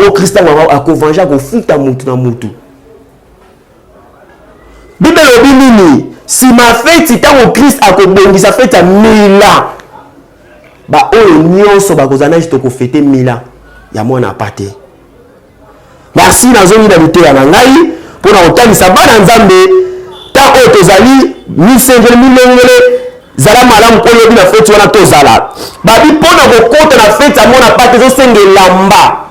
au Christ a convengé ko futa mutu na mutu. Bible obinini si ma fête tant au Christ a ko bongisa fête à 1000 ans. Ba oyo nyonso ba kozana jito ko fêter 1000 ans. Ya mwana pate. Merci nazoni na luté ya ngai pour na otanisa bana nzambe ta o tozali 1500 milongele zala malamu ko yobi na fête wana tozala. Ba bi pona ko kota na fête ya mwana pate zo senge lamba.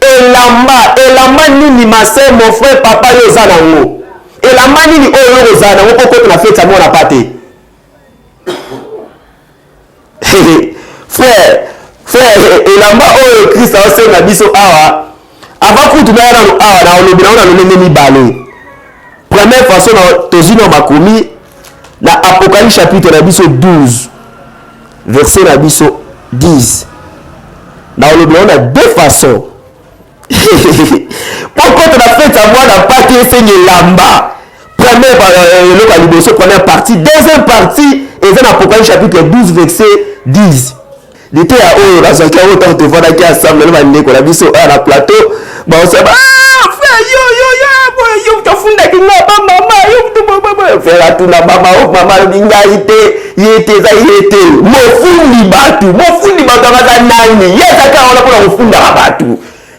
Elamba nini masé mon frère papa yo zana ngo. Elamba nini oyo zana ngo kota na fête ya mwana pate. Frère elamba oyo Christ a senga biso awa avant kutu na awa na olobi na lolenge mibale. Première façon na tozino makomi na Apocalypse chapitre na biso 12 verset na biso 10. Na olobi na deux façons. Pourquoi tu as fait savoir la partie senga elamba? Première partie, deuxième partie et dans Apocalypse chapitre 12 verset 10. L'été à haut, la soirée à autant de voir qui ensemble, le matin, qu'on a vu sur un plateau, bah on s'est dit, ah, frère, yo, t'as fondé qui n'a pas maman, yo, frère, tout n'a pas maman, il était, mon fou, batu, à nani, yaka, on a pour le fond à batu,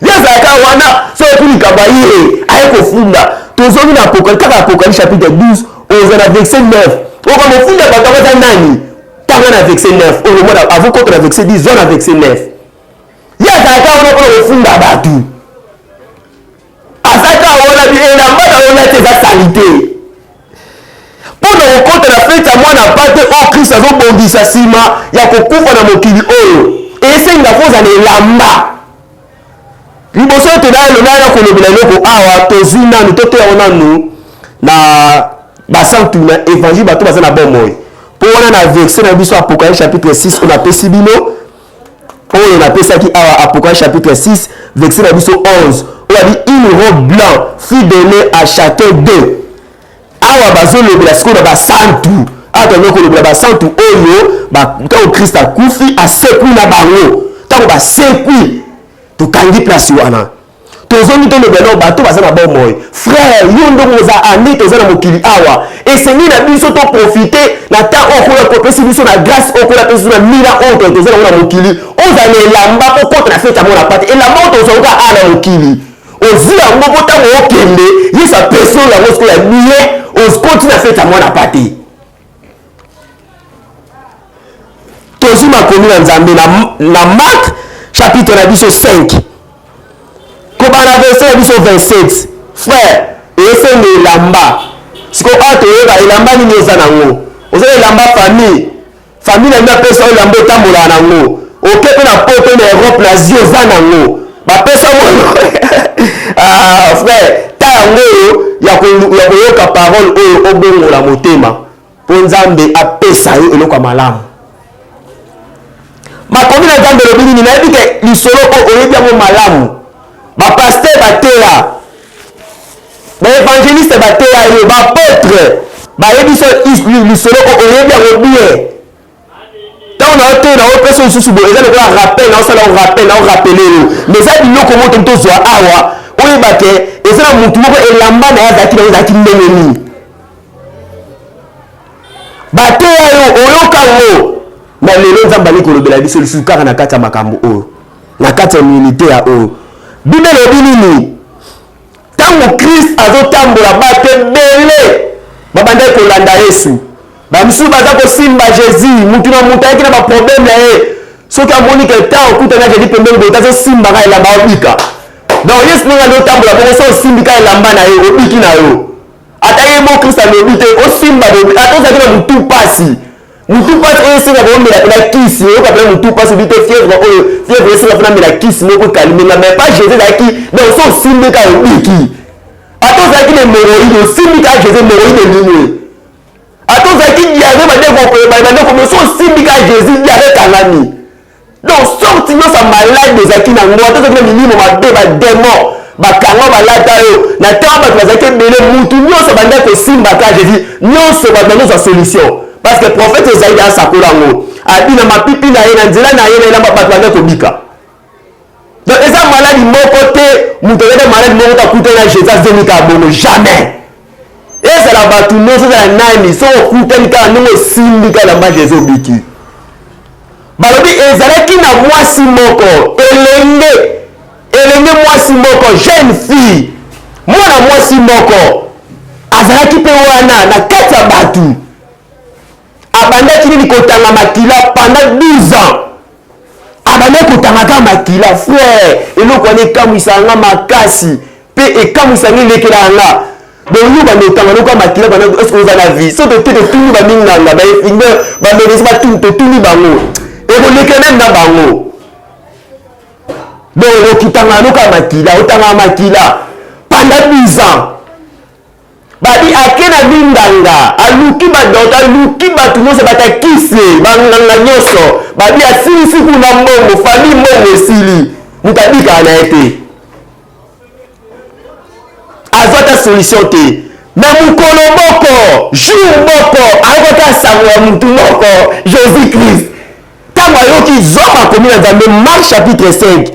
yaka, on a, c'est pour le cabaye, avec le fond, tous les Apocalypse chapitre 12, on a verset 9, on va me fondre à nani. On a verset 9. Avant qu'on a verset 10, on a verset 9. Il y a Zaka, on a le fond d'Abatu. À Zaka, on a dit, on a tes salité. Pour le compte, la fête, à moi, n'a pas été au Christ, à son bondi, sa sima, il y a beaucoup de mokili. Et c'est une fois, on est lamba. Liboso, tu as le nana qu'on a dit, ah, tozina, nous, tout on a nous, na, basantu, na, évangile, bateau, basan, na bon moy. On a versé dans le Apocalypse chapitre 6, on a appelé Bino. On a appelé ça qui a Apocalypse chapitre 6, verset dans le 11. On a dit une robe blanche fut donnée à chacun d'eux. Awa bazo le blasco na basantu. Attends que le basantu oyo ba quand Christ a koufi a sekui na bango. Tant ba sekui to kangi place wana. Tozoni to le beno bato bazana bon moy. Frère, yondo moza ani tozana mokili awa. Et c'est ni na biso to profiter na ta okola ko pesi biso na grâce okola pesi na mira oto tozana na mokili. Ozana lamba ko contre na fête mona pate. Et la moto zonga ana mokili. Ozila ngoko ta okende, yesa personne la mosko ya nié, oz continue na fête mona pate. Tozima komi na Nzambe na Marc chapitre na biso 5. Kobana verset biso 27. Frère, ese ne lamba. Siko ato yeba elamba nini eza nango. Oza elamba famille. Famille na pesa elamba tambola nango. Okepe na poto na Europe na zio za nango. Ba pesa mo. Ah frère, ta yango ya koyoka parole oyo obongola motema. Po Nzambe apesa yo eloko malamu. Makomi na Nzambe lobini na yebi ke lisolo o oyebi yango malamu. Ba pasteur batela. Ba évangéliste batela yo, ba apôtre. Ba yebi so lisolo o oyebi yango bien. Tant on a été na opération sous bo, ezali ko rappel, na osala on rappeler. Mais ça biloko moto mtozo awa, oyeba ke ezala mutu moko elamba na yazaki na yazaki ndengeni. Batela yo oyoka ngo. Na lelo Nzambe ali kolobela biso lisusu kaka na kati ya makambo oyo. Na kati ya unité ya oyo. Bible obinini tango Christ azotambola bato ebele babanda kolanda Yesu bamisu baza kosimba Jésus mutu na mutu ayaki na baproblème na ye soki amoni ke ta okutana Jésus pembeni boye tazosimba ka elamba obika donc Yesu ndenge azotambola bongo so osimbi ka elamba na ye obiki na yo ata ye mo Christ alobi te osimba boye ata ozalaki na mutu pasi mutu pasi oyo esenga bomela na kisi oyo kapela mutu pasi obi te fièvre oyo fièvre esenga mpona mela kisi moko ekalimenga mais pas Jésus ezalaki donc so osimbi ka obiki ata ozalaki na hémorroïde osimbi ka Jésus hémorroïde nini ata ozalaki diarrhée bandeko mais so osimbi ka Jésus diarrhée ekangami donc sorti nyonso ya malade ezalaki nango ata ozalaki na milimo mabe badémon bakanga balata oyo na ntango bato bazalaki ebele mutu nyonso banda kosimba ka Jésus nyonso bato bazozwa solution. Parce que le prophète Esaïe a sakolango. A dit na mapipi na ye na nzela na ye na elamba bato banda kobika. Donc eza maladie moko te mutu eza maladie moko takuta na Jésus azemika bongo jamais. Ezala batu nyonso ezala nani so okutani kaka ndenge osimbi kaka na mba Jésus obiki. Balobi ezalaki na mwasi moko elenge mwasi moko jeune fille mwana mwasi moko azalaki mpe wana na kati ya batu abandaki nini kotanga makila pendant 12 ans. Abandaki kotanga kaka makila frère eloko wana ekamwisanga makasi mpe ekamwisanga elekelanga. Donc nous va nous tanga nous makila bana est-ce que vous avez la vie so te tuni ba minganga ba finger ba mbelezi ba tuni bango et ko lekene na bango. Donc okitanga nous makila otanga makila pendant 10 ans. Babi akena binganga aluki ba dota aluki ba tuno se batakise banganga nyoso babi asili siku na mbongo famille mbongo esili mutabika na ete azota solution te na mukolo moko jour moko akota sangwa mutu moko Jésus Christ tango ayoki zoma komi na Nzambe Marc chapitre 5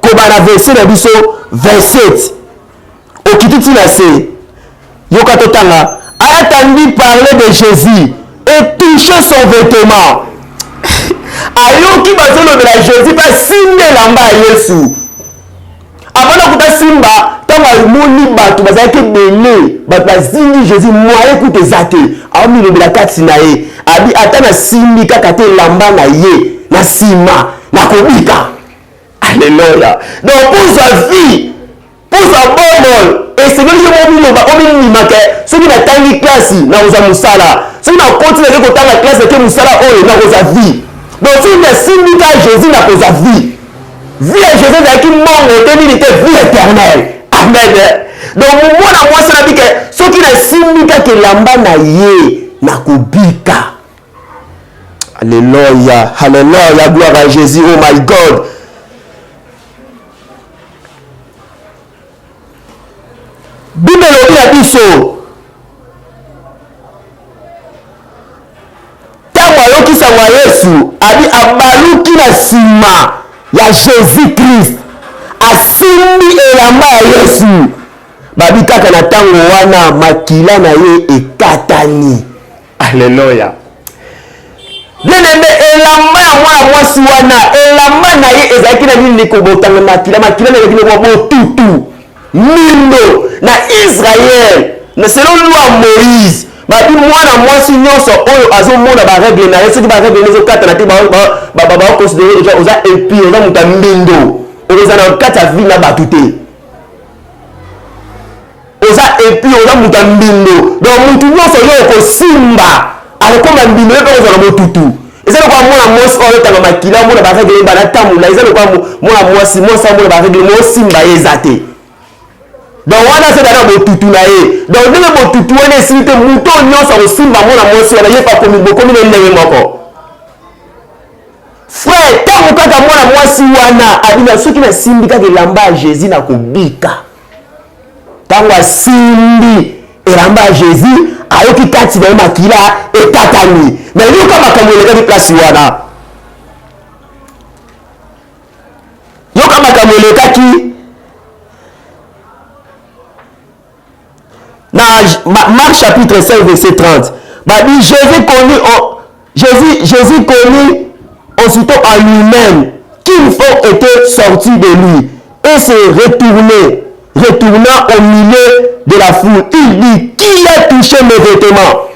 kobana verset na biso 27 okititi na se yoka totanga a entendu parler de Jésus et toucher son vêtement. Ayoki bazolobela Jésus pa simbe lamba Yesu. Avant kuta simba tango amoni bato bazalaki ebele bato bazingi Jésus moye kuta ezate aomi lobela kati na ye abi ata na simbi kaka te lamba na ye na nsima na kobika. Alléluia. Donc pour sa vie pour sa bonne et c'est que je m'oublie au minimum que ceux qui n'attendent classe na oza musala ceux qui continuent de côté la classe que musala oh na oza vie. Donc si na simbi ka Jésus na oza vie à Jésus na qui mongo ténilité vie éternelle. Amen. Donc mwana mwasi na bike ceux qui na simbi ka ke lamba na ye na kobika. Alléluia. Alléluia, gloire à Jésus. Oh my God. Bible lobi ya biso tango ayokisangwa Yesu abi abaluki na nsima ya Jésus Christ asimbi elamba ya Yesu babi kaka na tango wana makila na ye ekatani. Alléluia. Bien-aimé, elamba ya mwana mwasi wana elamba na ye ezalaki na nini kobotanga makila na ye botutu mindo na Israël na selon loi Moïse babi mwana mwasi nyonso oyo azomona ba règle na yesu ba règle nezo kata na te ba considérer déjà oza impie oza muta mindo oza na kata vie na batute oza impie oza muta mindo donc mutu nyonso yo ko simba alokoma mbindo yo oza na motutu ezali kwa mwana mwasi oyo tanga makila mwana ba règle ba na tamula ezali kwa mwana mwasi mwana ba règle mo simba ezate. Donc wana c'est dans botutu na ye donc ndenge botutu wana esili te mutu nyonso akosimba mwana mwasi wana ye pa komi bokomi na ndenge moko. Frère tango kaka mwana mwasi wana abina soki nasimbi kaka elamba ya Jésus na kobika tango asimbi elamba ya Jésus ayoki kati na ye makila ekatani na yoka makambo elekaki place wana yoka makambo elekaki dans Marc chapitre 5 verset 30. Babi Jésus connut aussitôt en lui-même qu'une femme était sortie de lui et se retourna au milieu de la foule. Il dit, qui a touché mes vêtements?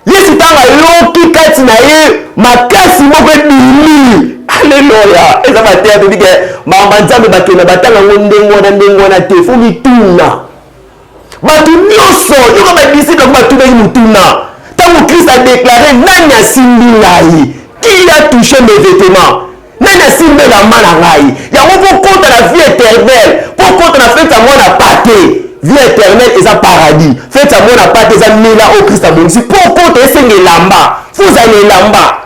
Yesu tanga yoki kati na ye makasi moko ebimi. Alléluia. Eza batea to dike mama nzambe bakena batanga ndengo na te fo mituna. Batu nyonso yoko badisika ko batuna mutuna. Tango Christ a déclaré nani asimbi ngai? Qui a touché mes vêtements? Nani asimbi la mana ngai? Yango po kota la vie éternelle, po kota na fête à moi na pâté. Vie éternelle et ça paradis. Faites à moi la pâte et ça mila au Christ à mon si pour compte et c'est lamba. Vous allez lamba.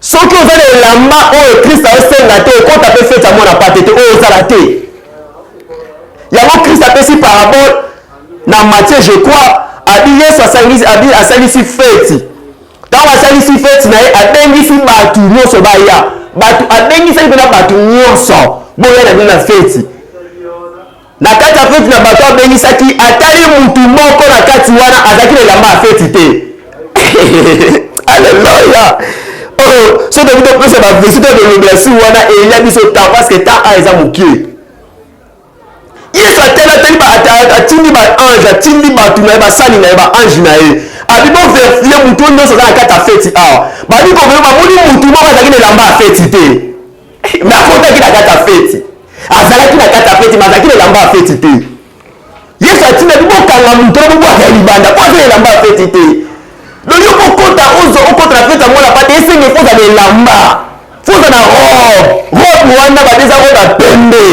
Ce que vous allez lamba au Christ à c'est la terre quand tu fait à moi la pâte et au salaté. Il y a un Christ à si parabole dans Matthieu je crois habillé sur sa liste fête. Dans sa liste fête na a bengi si batu no so baya. bato abengisaki mpena bato nyonso boya na feti na kati ya feti na bato abengisaki atali mutu moko na kati wana azalaki na elamba ya feti te. Alléluia. Oh, so de vous plus ma visite de l'obligation wana elia biso temps parce que temps a eza mokie. Yesu ateli atindi ba ange atindi bato na ye basali na ye ba ange na ye abibo verifie mutu nyonso aza na kati ya feti awa babi kobelo bamoni mutu moko azalaki na elamba ya feti te me afotaki na kati ya feti azalaki na kati ya feti me azalaki na elamba ya feti te. Yesu atindi bibokanga mutu na bobwaka ya libanda po aza na elamba ya feti te. Lolo okota ozo okota na feti mwana pate esenge foza na elamba foza na robe wana badeza robe ya pembe.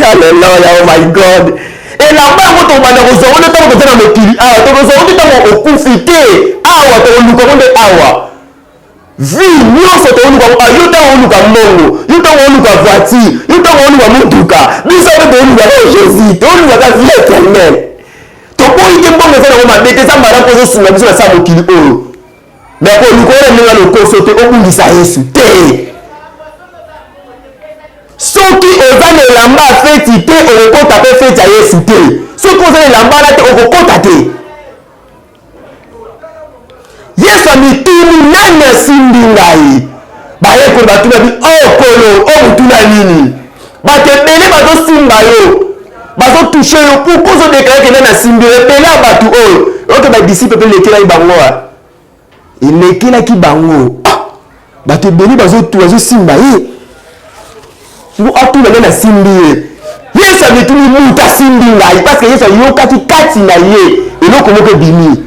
Hallelujah, oh my God. Elamba yango tobanda kozwa ngo ntango toza na mokili awa tokozwa ngo ntango okufi te awa toluka ngo nde awa vi nyonso toluka ngo yo ntango oluka mbongo yo ntango oluka voiture yo ntango oluka motuka biso mpe tolukaka Jésus tolukaka vie éternelle tokoyi te mbongo eza nango mabe te eza malamu ozosunga biso na sa mokili oyo me koluka wana ndenge lokoso te obungisa Yesu te. Soki oza na elamba ya feti te okokota mpe feti ya Yesu te soki oza na elamba wana te okokota te. Yesu amituni nani asimbi ngai bayekoli batuna bi okolo omutuna nini bato ebele bazosimba yo bazotushe yo puku ozodeklara ke nani asimbi yo ebele ya bato oyo oke badisiple mpe elekelaki bango elekelaki bango bato ebele bazosimba ye atuna nani asimbi ye. Yesu amituni mutu asimbi ngai parce que Yesu ayokaki kati na ye eloko moko ebimi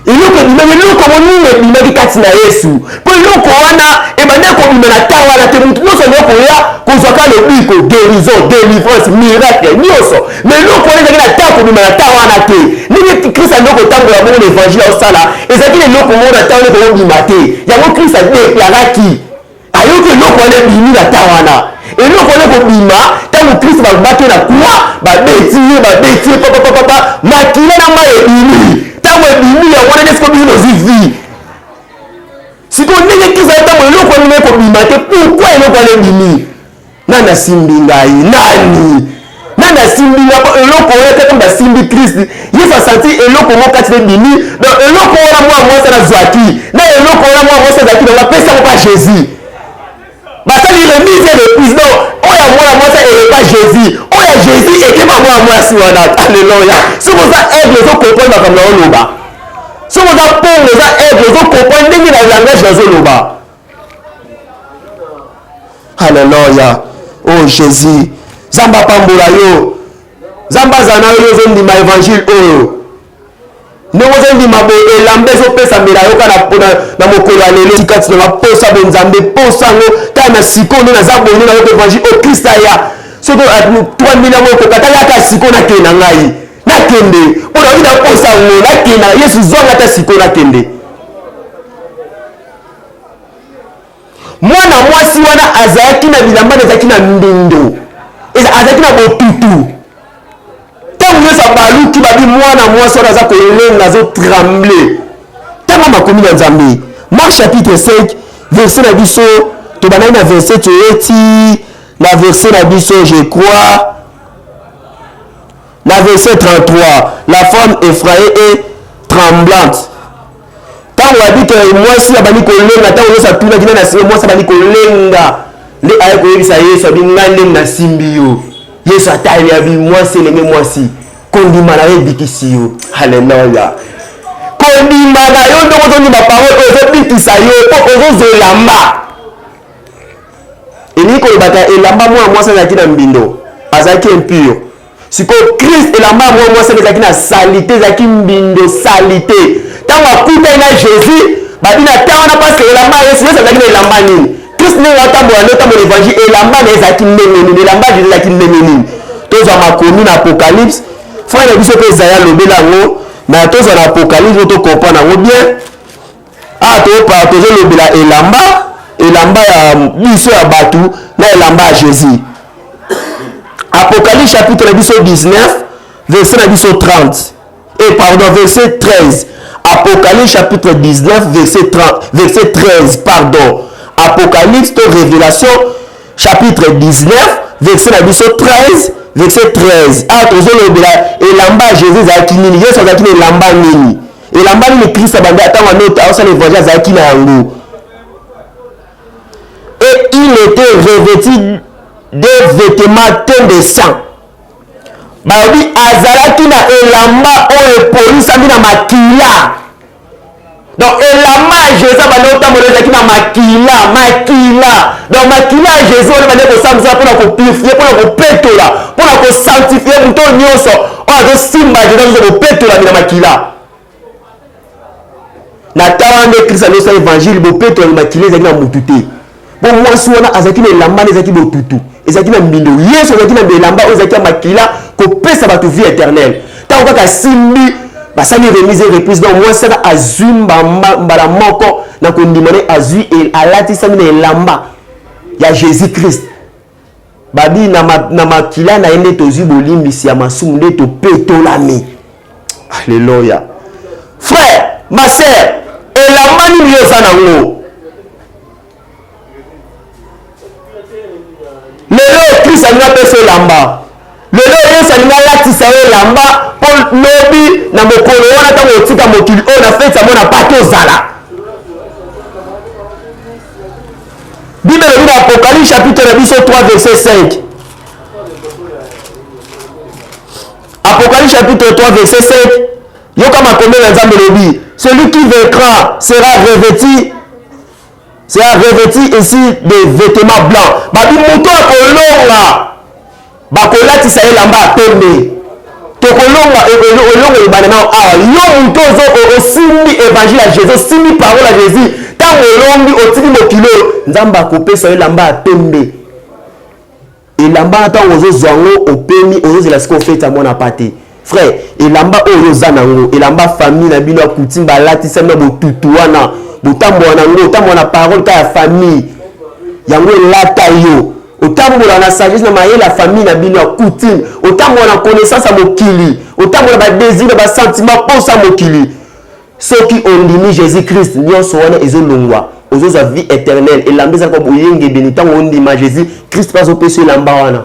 eloko ebimaki eloko monini ebimaki kati na Yesu mpo eloko wana ebandi kobima na ta wana te mutu nyonso akoya kozwaka lobiko guérison délivrance miracle nyonso me eloko wana ezalaki na ta kobima na ta wana te ndenge Kristo andi kotambola bongo na évangile aosala ezalaki na eloko moko na ta wana ekobima te yango Kristo adeklaraki ayoki eloko wana ebimi na ta wana eloko wana ekobima ntango Kristo babaki na kwa babeti ye papapapapa makila na mai ebimi ntango ebimi yango wana esiko biso nozwi vi sikoyo ndenge Kristo ntango eloko wana ekobima te pourkui eloko wana ebimi nani asimbi ngai nani asimbi ngai eloko wana te kamba asimbi Kristo Yesu asanti eloko moko kati ebimi donc eloko wana mwa mwasi nazwaki na eloko wana mwa mwasi azalaki nango apesa ngo pa Jésus basali remise de président oyo mwana mwasi eleka Jésus oyo Jésus ekema mwana mwasi wana. Alléluia. soki oza aigle ozokomprendre makambo na oloba soki oza pongo oza aigle ozokomprendre ndenge na langage nazoloba. Alléluia. Oh Jésus Nzambe apambola yo Nzambe aza na yo ozondima évangile oyo ndenge ozondima boye elamba ezopesambela yo kaka na mokolo ya lelo kati na baposa bo Nzambe posa yango kaka na sikoyo nde naza boye na yo évangile o Kristo aya soki 3000 yango okokata yaka sikoyo nakende na ngai nakende mpona oyi naposa yango nakende Yesu zwanga ata sikoyo nakende. Mwana mwasi wana azalaki na bilamba ezalaki na mbindo azalaki na botutu ntango nyonso baluki babi mwana mwasi wana aza kolenga azotremble ntango makomi na Nzambe. Marc chapitre 5 verset na biso tobandaki na verset toyeti na verset na biso je crois na verset 33 la femme effrayée et tremblante ntango babi ke mwasi abandi kolenga ntango nyonso atunaki nde na nsima mwasi abandi kolenga nde aye koyebisa Yesu abi ngai ndenge nasimbi yo. Yesu atali abi mwasi elenge mwasi kondima na yo ebikisi yo. Haleluya. Kondima na yo ndenge ozondima parole oyo ezobikisa yo mpo ozozwa elamba elingi kolobaka elamba mwana mwasi azalaki na mbindo azalaki impure sikoyo Christ elamba ya mwana mwasi ezalaki na salite ezalaki mbindo salite ntango akutani na Jésus babi na ta wana parce que elamba ya Yesu azalaki na elamba nini Christ ndenge atambola nde otambola évangile elamba na ezalaki ndenge nini elamba ya Jésus ezalaki ndenge nini tozwa makomi na apocalypse frère na biso mpe ezali alobela yango na tozwa na apocalypse tokomprendre yango bien tozolobela elamba ya biso ya bato na elamba ya Jésus. Apocalypse chapitre na biso 19 verset na biso 30 et pardon verset 13 Apocalypse chapitre 19 verset 13 pardon Apocalypse, to Révélation, chapitre 19, verset 13, verset 13. Ah, elamba Jésus zaki nini, Yesu zaki elamba nini. Elamba nini Christ abanda atanga nota au ça l'évangile zaki na yango. Et il était revêtu de vêtements teints de sang. Babi azalaki na elamba oyo polisami na makila. Donc elamba Jésus abanda molezaki na makila. Donc makila Jésus on banda ko samza pour ko purifier, pour ko petola, pour ko sanctifier muto nyonso. On a simba Jésus ko petola na makila. Na tawande Christ a sa évangile bo petola na makila ezaki na mutute. Bon moi si on a azaki na elamba ezaki bo tutu. Ezaki na mbindo. Yesu ezaki na elamba ezaki na makila ko pesa ba vie éternelle. Tant kaka simbi basali remise reprise donc moi ça azumba mbala moko na ko ndimane azui et alati sami na elamba ya Jésus Christ. Babi na makila na ende tozi bolimbisi ya masumu nde to petolami. Alléluia. Frère, ma sœur, elamba ni yo sana ngo. Lelo Christ alinga pesa elamba. Lelo Yesu alinga latisa elamba pour lobi na mokolo wana tango otika mokili oyo na fete mona pate ozala. Bible dit dans Apocalypse chapitre 3 verset 5. Apocalypse chapitre 3 verset 5. Yoka makombe na nzambe lobi. Celui qui vaincra sera revêtu ici de vêtements blancs. Babi muto akolonga. Bakolatisa elamba pembe. Tokolonga elonga ebanana awa. Yo muto osimbi évangile à Jésus, simbi parole à Jésus. Tango elongi otiki mokilo nzamba akopesa elamba pembe. Elamba tango ozozwango opemi ozozela siko ofeta mona pate. Frère, elamba oyo zanango, elamba famille na bino akutimba latisa na botutu wana. Botambola nango, otambola parole ka ya famille. Yango elata yo. Otambola na sagesse na maye la famille na bino akutime. Otambola na connaissance à mokili. Otambola ba désir ba sentiment pour sa mokili. Ceux qui ont dit Jésus Christ, nyonso wana ezolongwa. Ozoza vie éternelle. Elamba za ko boyenge benitant on dit Jésus Christ pas opérer elamba wana.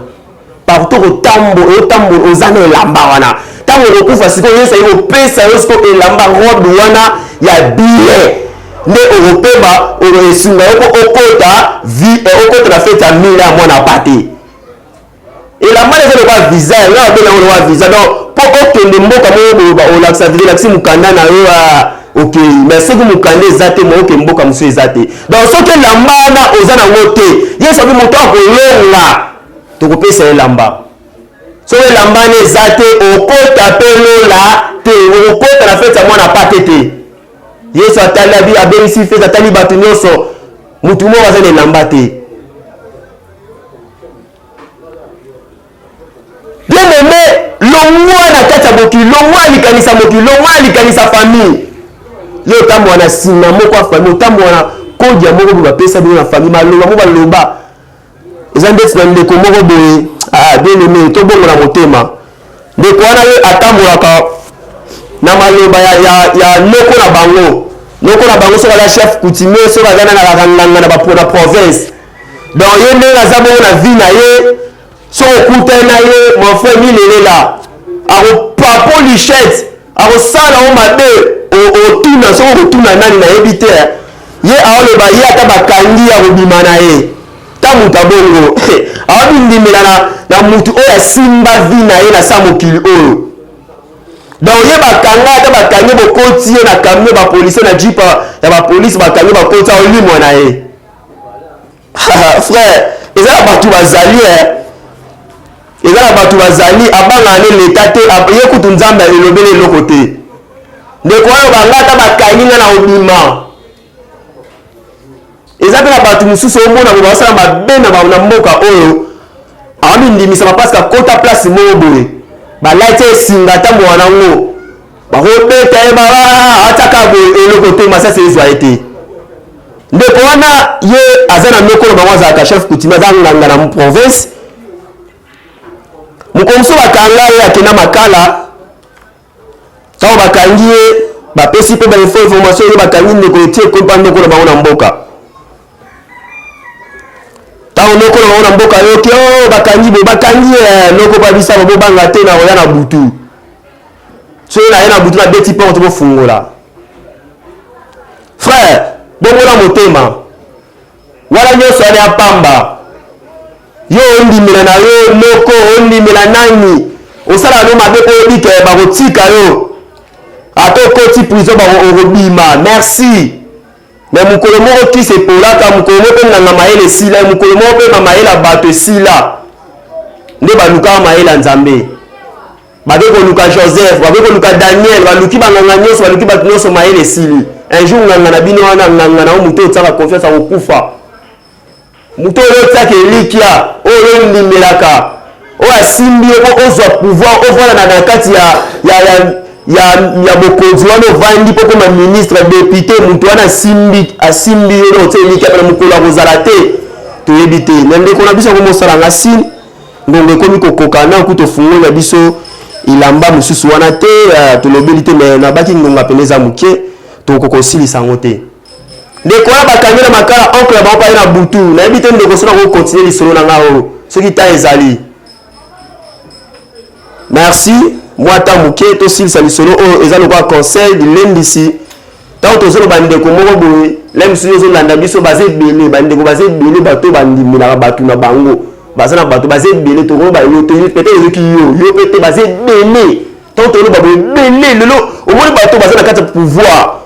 Partout otambola ozana elamba wana. Tango okufa siko Yesu ayo pesa yosko elamba robe wana ya billet. Ne européba oro esinga yoko okota vie okota na fête ya mila mwana pate. Elamba ne ba visa na bela oro visa donc pour okende mboka mo ba olaksa vile laksi mukanda na yo OK merci ku mukanda ezate mo OK mboka musu ezate. Donc soki elamba na ozana ngote Yesu abi moto akolonga tokopesa elamba. So elamba ne ezate okota pelola te okota na fête ya mwana pate te. Yesu atali abelisi feza atali batu nyonso mutu mo bazana elamba te. Bien aimé, longwa na kati ya mokili, longwa likanisa mokili, longwa likanisa famille. Yo tambo wana singa moko wa famille, tambo wana kodi ya moko ba pesa bino na famille, malonga mo baloba. Ezandeti na ndeko moko boye, bien aimé, to bongo na motema. Ndeko wana yo atambolaka na maloba ya noko na bango. Noko na bango soka la chef coutumier soka gana na ranganga na ba province. Donc yende na zabo na vie na ye so okuta na ye mon frère milele la. Aro papo lichette, aro sala o mabe o tuna so ko tuna nani na ebite. Ye aole ba ye ata bakangi ya robima na ye. Ta muta bongo. Awabi ndimela na mutu oya simba vie na ye na samokili oyo. Donc ye bakanga ta bakangi bokoti ye na camion ba police na jeep ya ba police bakangi bakota olimo na ye. Frère, ezala batu bazali ezala batu bazali abanga ne l'état te ye kutu nzambe elobele eloko te. Ndeko oyo banga ta bakangi na olima. Ezala na batu mususu omona bo basala mabe na mboka oyo. Ami ndimisa parce que kota place mo boye. Balate singa tambo wanango bakobeta ye baba ataka bo eloko te masasa ezwa ete ndeko wana ye azana mekolo bango azalaka chef coutumier azanganga na province mokomso bakanga ye akenda makala ntango bakangi ye bapesi mpe bainfo information ye bakangi ndeko etie kompa ndeko na bango na mboka on a mboka yo ki oh bakangi loko pa bisa bo banga te na oya na butu. So na na butu na beti porte bo fungola. Frère, bongo na motema. Wala nyoso ali apamba. Yo ondimela na yo loko ondimela nani. Osala no mabe ko dike ba kotika yo. Atoko ti prison ba orobima. Merci. Mais mukolo moko ki se polaka mukolo moko nganga maele sila mukolo moko pe maela bato sila. Nde ba luka maela nzambe. Ba be ko luka Joseph, ba be ko luka Daniel, ba luki ba nganga nyoso, ba luki ba nyoso maele sili. Un jour nganga na bino wana nganga na muto tsaka confiance a okufa. Muto yo tsaka elikia, o yo ndimelaka. O asimbi o ozwa pouvoir, o vola na kati ya bokonzi wana vandi poko ma ministre député muto wana asimbi yo tse elikia na mukola kozala te. To ebite, nende ko na biso ko mosala ngasi ngonge komi kokoka na kuto fungola biso ilamba mususu wana te to lobelite mais na baki ngonga peneza muke. Toko silisa ngote ndeko ya bakangela makala oncle ba pa na butu na ebite ndeko sona ko continuer lisolo na ngao ce qui ta ezali. Merci moi ta muke to silisa lisolo o ezalo kwa conseil de lendisi tant to zolo bandeko moko boye lemsi zo landa biso bazé belé bandeko bazé belé bato bandimela bato na bango bazana bato bazé belé to ko ba yo to peut-être ki yo peut-être bazé belé tant to lo ba belé lelo au moins bato bazana kata pouvoir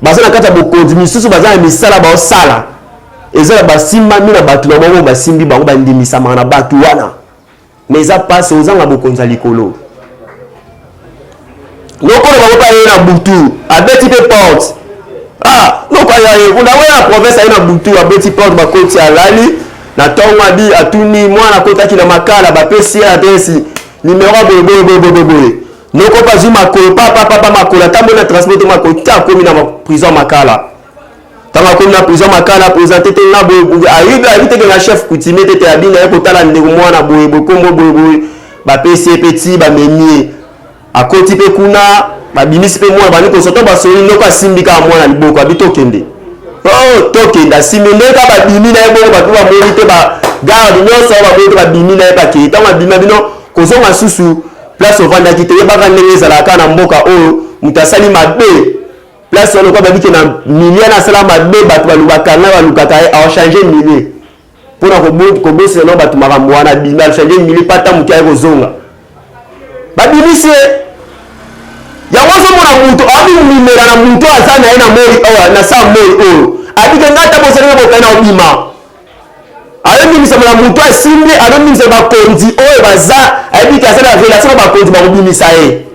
bazana kata bokonzi misusu bazana misala ba osala ezala basimba mina bato na bango basimbi bango bandimisa na bato wana mais ça passe aux anga bokonza likolo noko ba pa na butu abeti pe porte noko ya kuna wena province na butu abeti porte ba koti alali na tonga bi atuni mwana kotaki na makala ba pesi adresse numéro boy noko pas zuma ko papa makola tambo na transporter makolo ta komi na prison makala tanga komi na prison makala présenter te na boy ayubi te na chef coutumier te abinga ko tala ndeko mwana boy bokombo boy ba pesi petit ba menie akoti pe kuna ba bimisi pe mwana ba niko soto ba soli noko asimbika mwana liboko abito kende tokenda simendeka ba bimi na ebo ba tuba moni te ba garde nyoso ba boy ba bimi na ba ke tanga bima bino kozonga susu place au vanda kite yebaka ndenge ezalaka na mboka oyo mutasali mabe place ono kwa babike na millier na sala mabe bato balubaka na balukaka a changer millier pona ko bosse no bato makambo wana bima changer millier pata mukia eko zonga babimisi yango zo mona muto abi mimera na muto azana na moi na sa moi oyo abike ngata bosana boka na obima ayebi misala muto asimbi ayebi misala bakonzi oyo baza ayebi kasala relation bakonzi bakobimisa ye.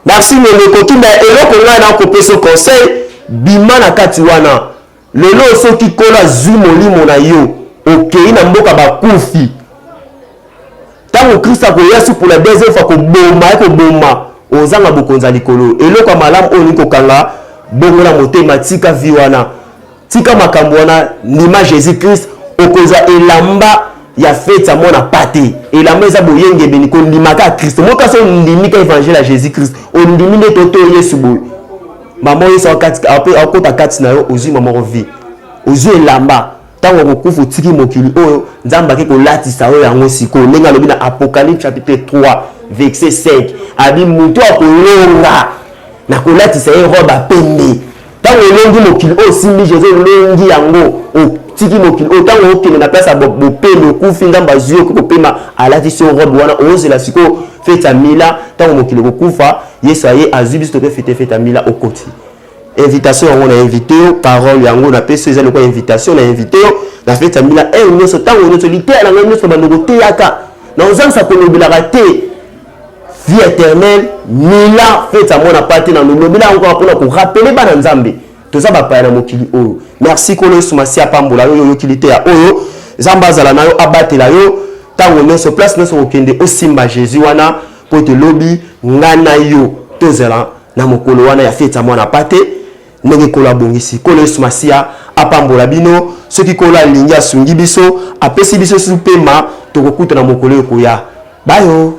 Merci Neleko kimba eloko ngai na ko peso conseil bima na kati wana lelo soki kola zumo limo na yo okei na mboka bakufi tango Krista ko yesu pour la deuxième fois ko bomba ozanga bokonza likolo eloko malamu oni ko kanga bongo na motema tika vi wana tika makambo wana nima Jésus Christ okoza elamba ya fête ya mona pate elamba eza boyenge beniko ndimaka Christ moka so ndimika évangile à Jésus Christ ondimine toto Yesu boy maman yesu akota kati na yo ozi maman vie ozi elamba tango kokufu tiki mokili oyo nzamba ke ko latisa oyo yango siko lenga lobi na Apocalypse chapitre 3 verset 5 abi muto akolonga na ko latisa ye robe pembe tango longi mokili oyo simbi Jésus longi yango tiki mokili otango okende na place bopeme okufi ngamba zio kokopema alati so robe wana ozela siko fête ya mila tango mokili kokufa yesu aye azubi stoke fête ya mila okoti invitation yango na invité parole yango na peso eza lokwa invitation na invité na fête ya mila nyonso tango nyonso litera na ngai nyonso bandoko teyaka na ozangisa kolobelaka te vie éternelle mila fête ya mona pate na lobela yango mpona korapele bana nzambe toza bapaya na mokili oyo merci kolo yesu masi apambola yo yokilite ya oyo zamba azala na yo abatela yo ntango nyonso place nyonso kokende osimba Jésus wana po te lobi nga na yo tozala na mokolo wana ya fete ya mwana pate ndenge kolo abongisi kolo yesu masi apambola bino soki kolo alingi asungi biso apesi biso susu pema tokokuta na mokolo ekoya bayo.